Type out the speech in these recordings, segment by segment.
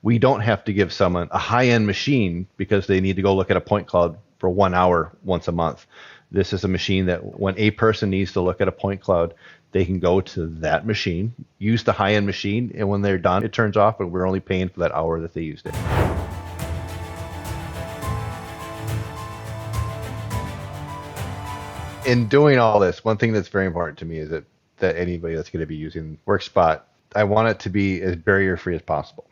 we don't have to give someone a high-end machine because they need to go look at a point cloud for 1 hour once a month. This is a machine that when a person needs to look at a point cloud, they can go to that machine, use the high-end machine, and when they're done, it turns off, and we're only paying for that hour that they used it. In doing all this, one thing that's very important to me is that anybody that's going to be using Workspot, I want it to be as barrier-free as possible.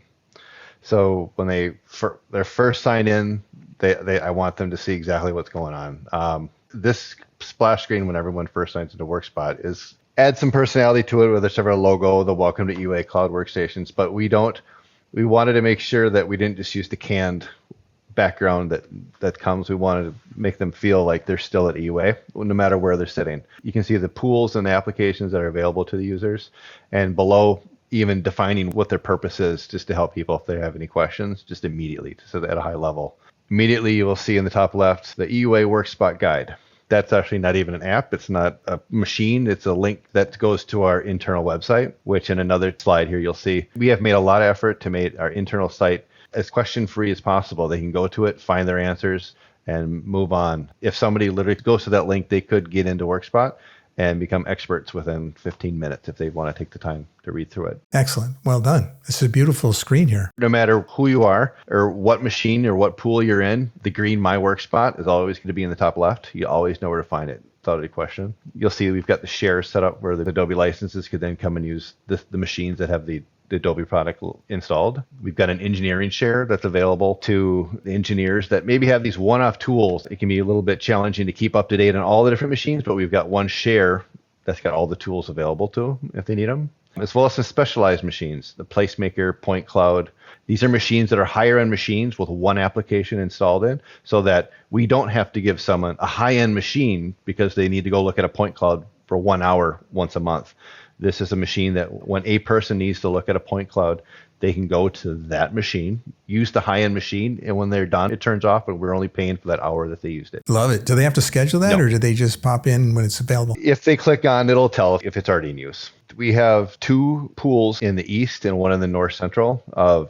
So when they're first signed in, I want them to see exactly what's going on. This splash screen when everyone first signs into Workspot add some personality to it, whether it's a logo, the welcome to EUA Cloud Workstations, but we wanted to make sure that we didn't just use the canned background that comes. We wanted to make them feel like they're still at EUA, no matter where they're sitting. You can see the pools and the applications that are available to the users, and below even defining what their purpose is, just to help people if they have any questions, just immediately, so at a high level. Immediately, you will see in the top left the EUA Workspot guide. That's actually not even an app. It's not a machine. It's a link that goes to our internal website, which in another slide here, you'll see. We have made a lot of effort to make our internal site as question-free as possible. They can go to it, find their answers, and move on. If somebody literally goes to that link, they could get into Workspot and become experts within 15 minutes if they want to take the time to read through it. Excellent. Well done. This is a beautiful screen here. No matter who you are or what machine or what pool you're in, the green My Workspot is always going to be in the top left. You always know where to find it without any question. You'll see we've got the shares set up where the Adobe licenses could then come and use the machines that have the Adobe product installed. We've got an engineering share that's available to the engineers that maybe have these one-off tools. It can be a little bit challenging to keep up to date on all the different machines, but we've got one share that's got all the tools available to them if they need them, as well as some specialized machines, the Placemaker, Point Cloud. These are machines that are higher end machines with one application installed in, so that we don't have to give someone a high-end machine because they need to go look at a point cloud for 1 hour once a month. This is a machine that when a person needs to look at a point cloud, they can go to that machine, use the high-end machine, and when they're done, it turns off, and we're only paying for that hour that they used it. Love it. Do they have to schedule that, No. or do they just pop in when it's available? If they click on, it'll tell if it's already in use. We have 2 pools in the east and one in the north central.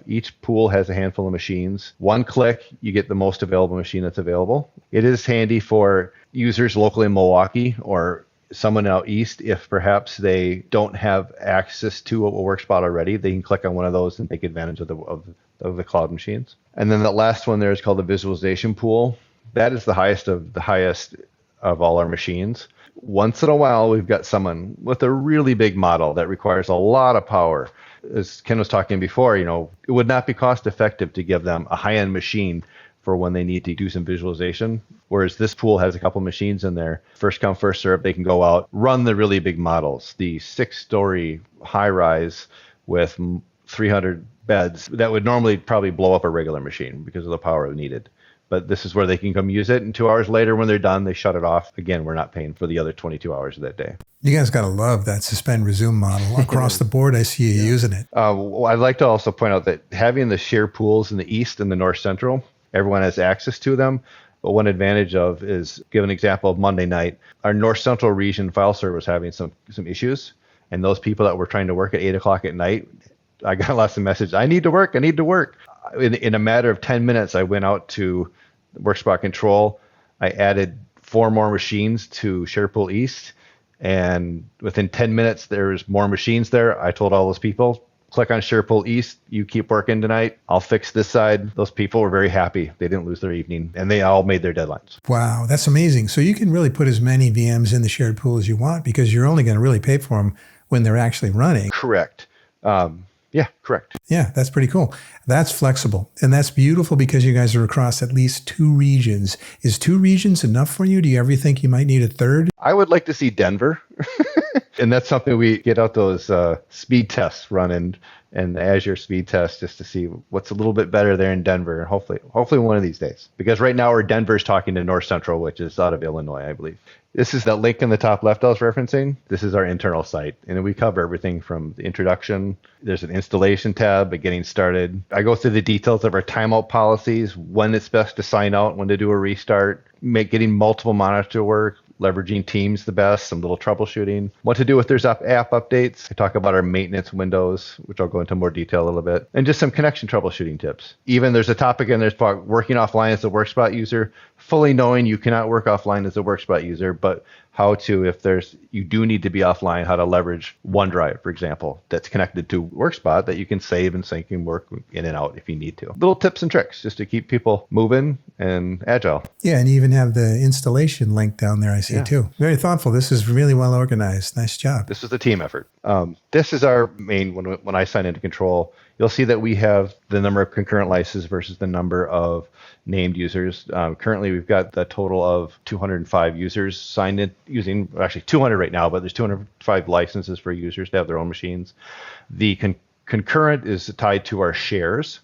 Each pool has a handful of machines. One click, you get the most available machine that's available. It is handy for users locally in Milwaukee or someone out east, if perhaps they don't have access to a Workspot already, they can click on one of those and take advantage of the cloud machines. And then the last one there is called the visualization pool. That is the highest of all our machines. Once in a while, we've got someone with a really big model that requires a lot of power. As Ken was talking before, it would not be cost effective to give them a high-end machine for when they need to do some visualization. Whereas this pool has a couple machines in there. First come, first serve, they can go out, run the really big models, the 6-story high-rise with 300 beds that would normally probably blow up a regular machine because of the power needed. But this is where they can come use it, and 2 hours later when they're done, they shut it off. Again, we're not paying for the other 22 hours of that day. You guys got to love that suspend resume model. Across the board, I see you using it. I'd like to also point out that having the share pools in the east and the north central, everyone has access to them. But one advantage is, give an example of Monday night, our north central region file server was having some issues. And those people that were trying to work at 8 o'clock at night, I got lots of messages, I need to work. In a matter of 10 minutes, I went out to Workspot Control. I added 4 more machines to SharePool East. And within 10 minutes, there's more machines there. I told all those people, click on SharePool East. You keep working tonight. I'll fix this side. Those people were very happy. They didn't lose their evening, and they all made their deadlines. Wow, that's amazing. So you can really put as many VMs in the shared pool as you want because you're only going to really pay for them when they're actually running. Correct. Yeah, correct. Yeah, that's pretty cool. That's flexible. And that's beautiful because you guys are across at least 2 regions. Is 2 regions enough for you? Do you ever think you might need a third? I would like to see Denver. And that's something we get out those speed tests running and Azure speed tests just to see what's a little bit better there in Denver. And hopefully one of these days. Because right now Denver's talking to North Central, which is out of Illinois, I believe. This is that link in the top left I was referencing. This is our internal site. And we cover everything from the introduction. There's an installation tab, getting started. I go through the details of our timeout policies, when it's best to sign out, when to do a restart, getting multiple monitor work, leveraging Teams the best, some little troubleshooting, what to do if there's app updates. I talk about our maintenance windows, which I'll go into more detail a little bit, and just some connection troubleshooting tips. Even there's a topic in there about working offline as a Workspot user, fully knowing you cannot work offline as a Workspot user, but how to, if you do need to be offline, how to leverage OneDrive, for example, that's connected to Workspot that you can save and sync and work in and out if you need to. Little tips and tricks just to keep people moving and agile. Yeah, and you even have the installation link down there, I see too. Very thoughtful. This is really well organized. Nice job. This is a team effort. This is our main, when I sign into Control, you'll see that we have the number of concurrent licenses versus the number of named users. Currently, we've got the total of 205 users signed in using, actually 200 right now, but there's 205 licenses for users to have their own machines. The concurrent is tied to our shares.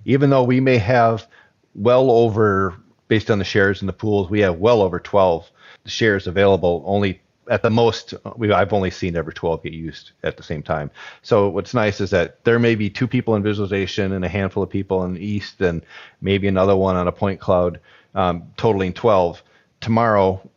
Even though we may have well over, based on the shares in the pools, we have well over 12 shares available. Only at the most, I've only seen ever 12 get used at the same time. So what's nice is that there may be 2 people in visualization and a handful of people in the East and maybe another one on a point cloud, totaling 12. Tomorrow,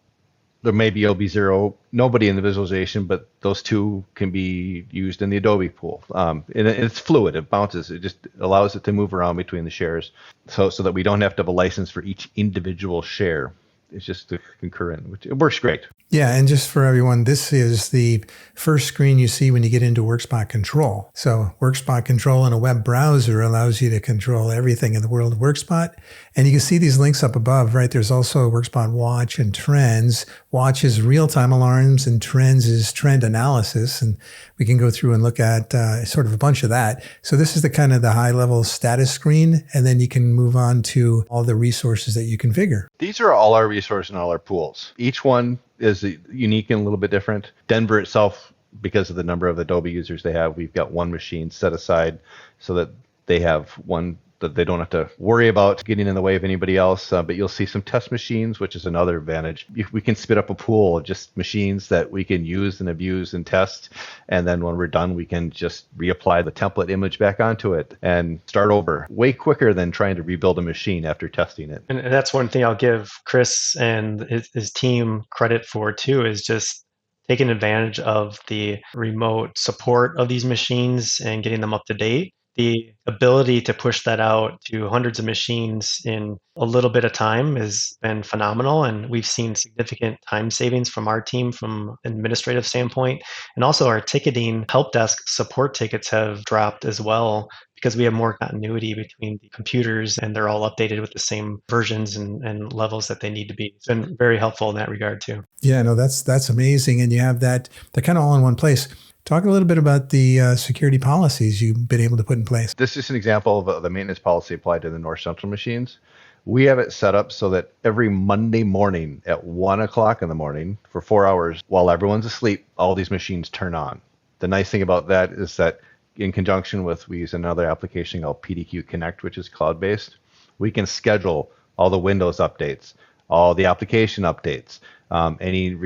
it'll be 0, nobody in the visualization, but those 2 can be used in the Adobe pool. And it's fluid, it bounces, it just allows it to move around between the shares so that we don't have to have a license for each individual share. It's just the concurrent, which it works great. Yeah, and just for everyone, this is the first screen you see when you get into Workspot Control. So Workspot Control in a web browser allows you to control everything in the world of Workspot. And you can see these links up above, right? There's also Workspot Watch and Trends. Watch is real-time alarms and Trends is trend analysis. And we can go through and look at sort of a bunch of that. So this is the kind of the high-level status screen. And then you can move on to all the resources that you configure. These are all our resources and all our pools. Each one is unique and a little bit different. Denver itself, because of the number of Adobe users they have, we've got one machine set aside so that they have one that they don't have to worry about getting in the way of anybody else. But you'll see some test machines, which is another advantage. We can spit up a pool of just machines that we can use and abuse and test. And then when we're done, we can just reapply the template image back onto it and start over way quicker than trying to rebuild a machine after testing it. And that's one thing I'll give Kris and his team credit for too, is just taking advantage of the remote support of these machines and getting them up to date. The ability to push that out to hundreds of machines in a little bit of time has been phenomenal. And we've seen significant time savings from our team from an administrative standpoint. And also our ticketing help desk support tickets have dropped as well because we have more continuity between the computers and they're all updated with the same versions and levels that they need to be. It's been very helpful in that regard too. Yeah, no, that's amazing. And you have that, they're kind of all in one place. Talk a little bit about the security policies you've been able to put in place. This is an example of the maintenance policy applied to the North Central machines. We have it set up so that every Monday morning at 1 o'clock in the morning for 4 hours while everyone's asleep, all these machines turn on. The nice thing about that is that in conjunction with, we use another application called PDQ Connect, which is cloud-based. We can schedule all the Windows updates, all the application updates, any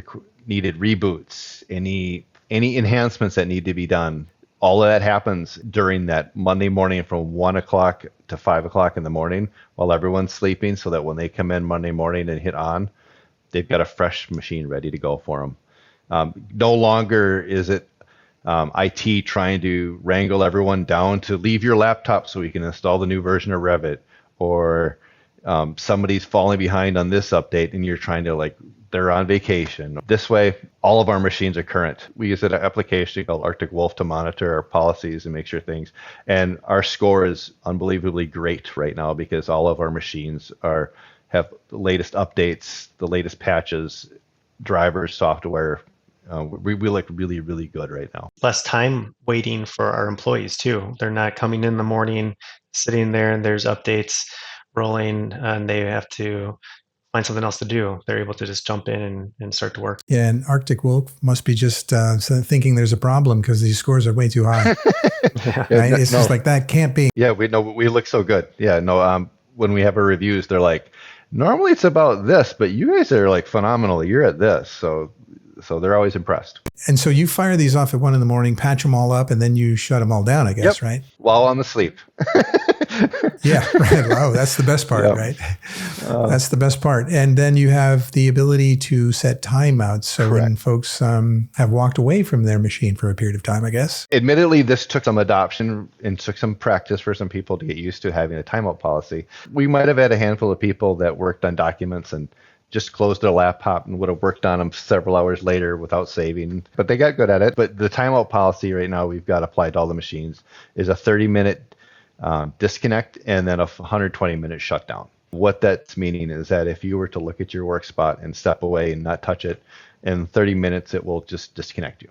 needed reboots, any enhancements that need to be done. All of that happens during that Monday morning from 1 o'clock to 5 o'clock in the morning while everyone's sleeping, so that when they come in Monday morning and hit on, they've got a fresh machine ready to go for them. No longer is it IT trying to wrangle everyone down to leave your laptop so we can install the new version of Revit, or somebody's falling behind on this update and you're trying to they're on vacation. This way, all of our machines are current. We use an application called Arctic Wolf to monitor our policies and make sure things. And our score is unbelievably great right now because all of our machines have the latest updates, the latest patches, drivers, software. We look really, really good right now. Less time waiting for our employees too. They're not coming in the morning, sitting there, and there's updates rolling, and they have to find something else to do. They're able to just jump in and start to work. Yeah, and Arctic Wolf must be just thinking there's a problem because these scores are way too high. Right? It's just like, that can't be. Yeah, we look so good. Yeah, no. When we have our reviews, they're like, normally it's about this, but you guys are phenomenal. You're at this, so they're always impressed. And so you fire these off at 1 a.m, patch them all up, and then you shut them all down, I guess, right? While on the sleep. Yeah, right. Oh, that's the best part, right? That's the best part. And then you have the ability to set timeouts. So Correct. when folks have walked away from their machine for a period of time, I guess. Admittedly, this took some adoption and took some practice for some people to get used to having a timeout policy. We might have had a handful of people that worked on documents and just closed their laptop and would have worked on them several hours later without saving, but they got good at it. But the timeout policy right now we've got applied to all the machines is a 30-minute disconnect and then a 120-minute shutdown. What that's meaning is that if you were to look at your work spot and step away and not touch it, in 30 minutes it will just disconnect you.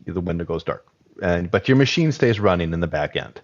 The window goes dark. But your machine stays running in the back end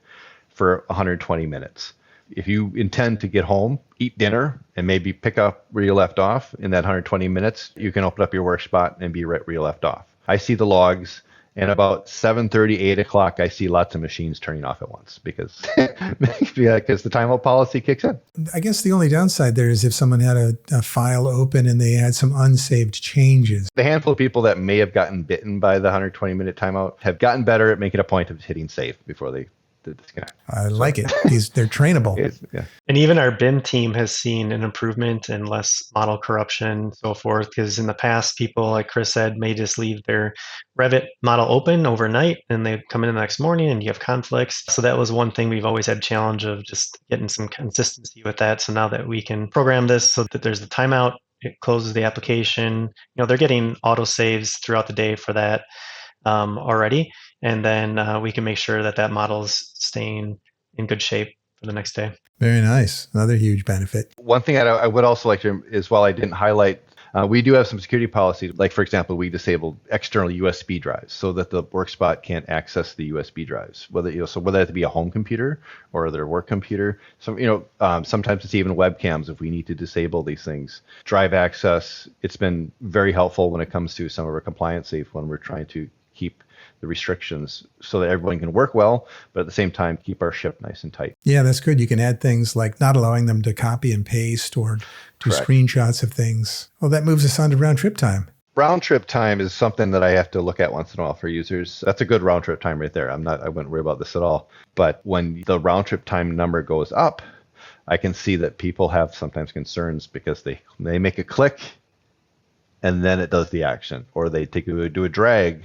for 120 minutes. If you intend to get home, eat dinner, and maybe pick up where you left off in that 120 minutes, you can open up your work spot and be right where you left off. I see the logs, and about 7:30, 8 o'clock, I see lots of machines turning off at once because the timeout policy kicks in. I guess the only downside there is if someone had a file open and they had some unsaved changes. The handful of people that may have gotten bitten by the 120-minute timeout have gotten better at making a point of hitting save before they disconnect. I like it. They're trainable. Yeah. And even our BIM team has seen an improvement in less model corruption, so forth, because in the past, people, like Kris said, may just leave their Revit model open overnight and they come in the next morning and you have conflicts. So that was one thing we've always had challenge of just getting some consistency with that. So now that we can program this so that there's the timeout, it closes the application. They're getting auto saves throughout the day for that already. And then we can make sure that model's staying in good shape for the next day. Very nice. Another huge benefit. One thing I would also like to is, while I didn't highlight, we do have some security policies. Like, for example, we disabled external USB drives so that the Workspot can't access the USB drives, whether it be a home computer or their work computer. So, sometimes it's even webcams if we need to disable these things. Drive access, it's been very helpful when it comes to some of our compliance safe when we're trying to keep the restrictions so that everyone can work well, but at the same time, keep our ship nice and tight. Yeah, that's good. You can add things like not allowing them to copy and paste or do Correct. Screenshots of things. Well, that moves us on to round trip time. Round trip time is something that I have to look at once in a while for users. That's a good round trip time right there. I wouldn't worry about this at all. But when the round trip time number goes up, I can see that people have sometimes concerns because they make a click and then it does the action, or they do a drag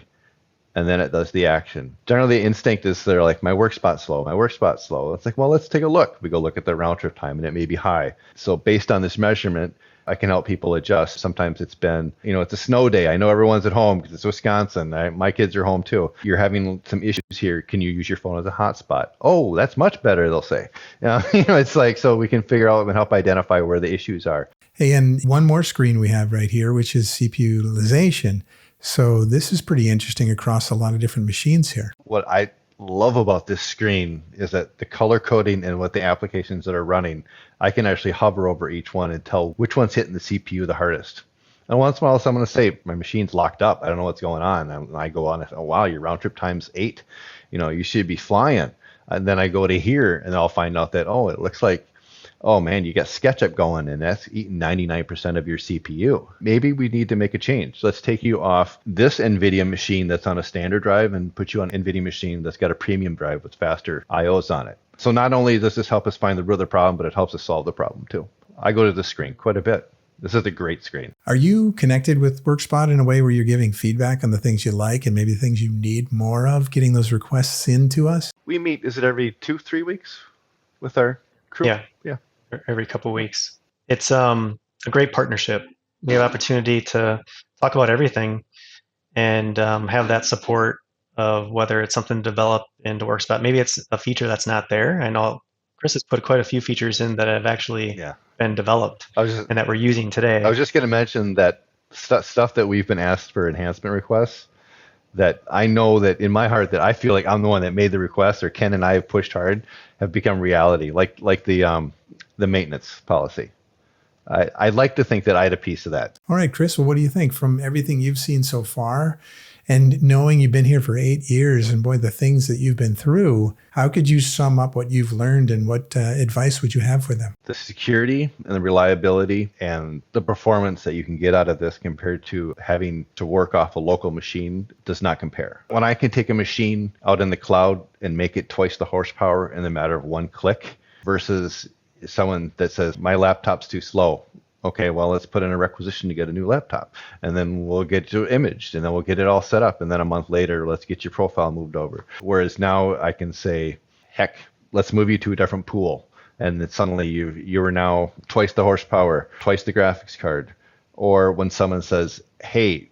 and then it does the action. Generally, the instinct is they're like, my workspot's slow. It's like, well, let's take a look. We go look at the round trip time, and it may be high. So based on this measurement, I can help people adjust. Sometimes it's been, it's a snow day. I know everyone's at home because it's Wisconsin. My kids are home too. You're having some issues here. Can you use your phone as a hotspot? Oh, that's much better, they'll say. It's like, so we can figure out and help identify where the issues are. Hey, and one more screen we have right here, which is CPU utilization. So this is pretty interesting across a lot of different machines here. What I love about this screen is that the color coding and what the applications that are running, I can actually hover over each one and tell which one's hitting the CPU the hardest. And once in a while, someone will say, my machine's locked up. I don't know what's going on. And I go on and say, oh, wow, your round trip time's 8. You should be flying. And then I go to here and I'll find out that, it looks like, oh man, you got SketchUp going and that's eating 99% of your CPU. Maybe we need to make a change. Let's take you off this NVIDIA machine that's on a standard drive and put you on an NVIDIA machine that's got a premium drive with faster IOs on it. So not only does this help us find the root of the problem, but it helps us solve the problem too. I go to this screen quite a bit. This is a great screen. Are you connected with Workspot in a way where you're giving feedback on the things you like and maybe things you need more of, getting those requests in to us? We meet, is it every 2-3 weeks with our crew? Yeah. Every couple of weeks. It's a great partnership. We have opportunity to talk about everything and have that support of whether it's something developed into Workspot. Maybe it's a feature that's not there. I know Kris has put quite a few features in that have actually been developed and that we're using today. I was just going to mention that stuff that we've been asked for enhancement requests, that I know that in my heart that I feel like I'm the one that made the request, or Ken and I have pushed hard, have become reality, like the maintenance policy. I'd like to think that I had a piece of that. All right, Kris, well, what do you think from everything you've seen so far? And knowing you've been here for 8 years and boy, the things that you've been through, how could you sum up what you've learned and what advice would you have for them? The security and the reliability and the performance that you can get out of this compared to having to work off a local machine does not compare. When I can take a machine out in the cloud and make it twice the horsepower in the matter of one click, versus someone that says, my laptop's too slow. Okay, well, let's put in a requisition to get a new laptop, and then we'll get you imaged, and then we'll get it all set up, and then a month later, let's get your profile moved over. Whereas now I can say, heck, let's move you to a different pool, and then suddenly you are now twice the horsepower, twice the graphics card. Or when someone says, hey,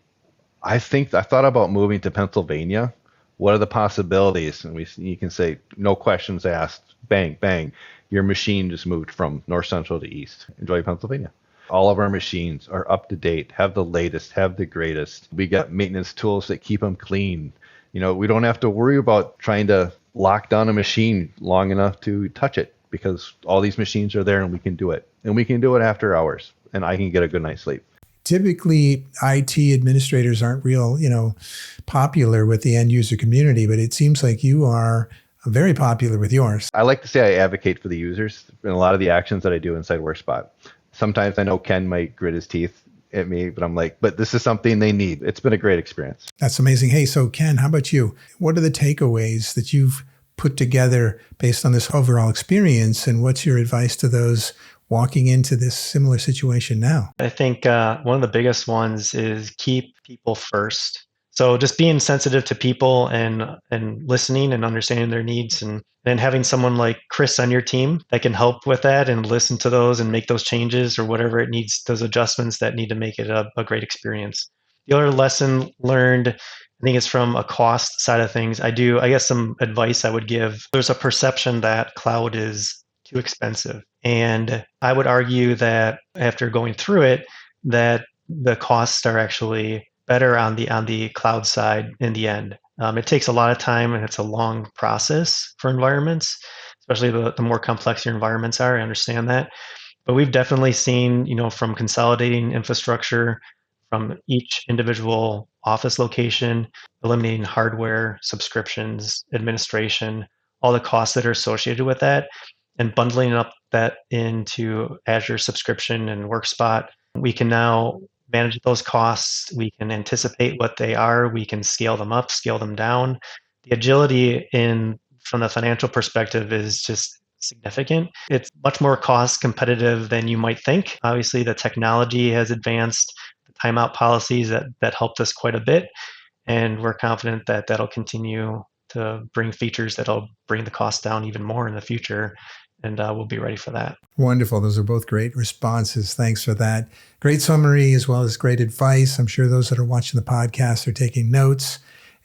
I thought about moving to Pennsylvania. What are the possibilities? And you can say, no questions asked, bang, bang. Your machine just moved from north central to east. Enjoy Pennsylvania. All of our machines are up to date, have the latest, have the greatest. We got maintenance tools that keep them clean. We don't have to worry about trying to lock down a machine long enough to touch it, because all these machines are there and we can do it. And we can do it after hours, and I can get a good night's sleep. Typically, IT administrators aren't real, popular with the end user community, but it seems like you are very popular with yours. I like to say I advocate for the users in a lot of the actions that I do inside Workspot. Sometimes I know Ken might grit his teeth at me, but I'm like, but this is something they need. It's been a great experience. That's amazing. Hey, so Ken, how about you? What are the takeaways that you've put together based on this overall experience, and what's your advice to those walking into this similar situation now? I think one of the biggest ones is keep people first. So just being sensitive to people and listening and understanding their needs, and having someone like Kris on your team that can help with that and listen to those and make those changes or whatever it needs, those adjustments that need to make it a great experience. The other lesson learned, I think, is from a cost side of things. I guess some advice I would give. There's a perception that cloud is too expensive. And I would argue that after going through it, that the costs are actually better on the cloud side in the end. It takes a lot of time, and it's a long process for environments, especially the more complex your environments are. I understand that. But we've definitely seen, from consolidating infrastructure from each individual office location, eliminating hardware, subscriptions, administration, all the costs that are associated with that, and bundling up that into Azure subscription and Workspot. We can now manage those costs. We can anticipate what they are. We can scale them up, scale them down. The agility from the financial perspective is just significant. It's much more cost competitive than you might think. Obviously, the technology has advanced, the timeout policies that helped us quite a bit. And we're confident that that'll continue to bring features that'll bring the cost down even more in the future. And we'll be ready for that. Wonderful. Those are both great responses. Thanks for that. Great summary as well as great advice. I'm sure those that are watching the podcast are taking notes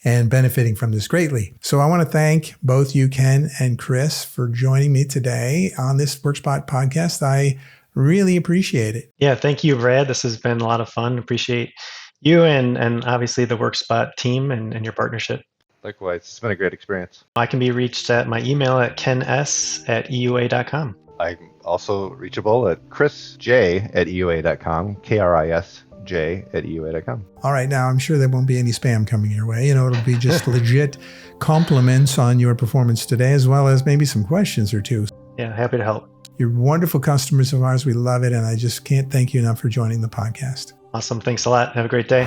and benefiting from this greatly. So I want to thank both you, Ken and Kris, for joining me today on this Workspot podcast. I really appreciate it. Yeah, thank you, Brad. This has been a lot of fun. Appreciate you and obviously the Workspot team and your partnership. Likewise, it's been a great experience. I can be reached at my email at kens@eua.com. I'm also reachable at krisj@eua.com, KRISJ@eua.com. All right. Now, I'm sure there won't be any spam coming your way. It'll be just legit compliments on your performance today, as well as maybe some questions or two. Yeah, happy to help. You're wonderful customers of ours. We love it. And I just can't thank you enough for joining the podcast. Awesome. Thanks a lot. Have a great day.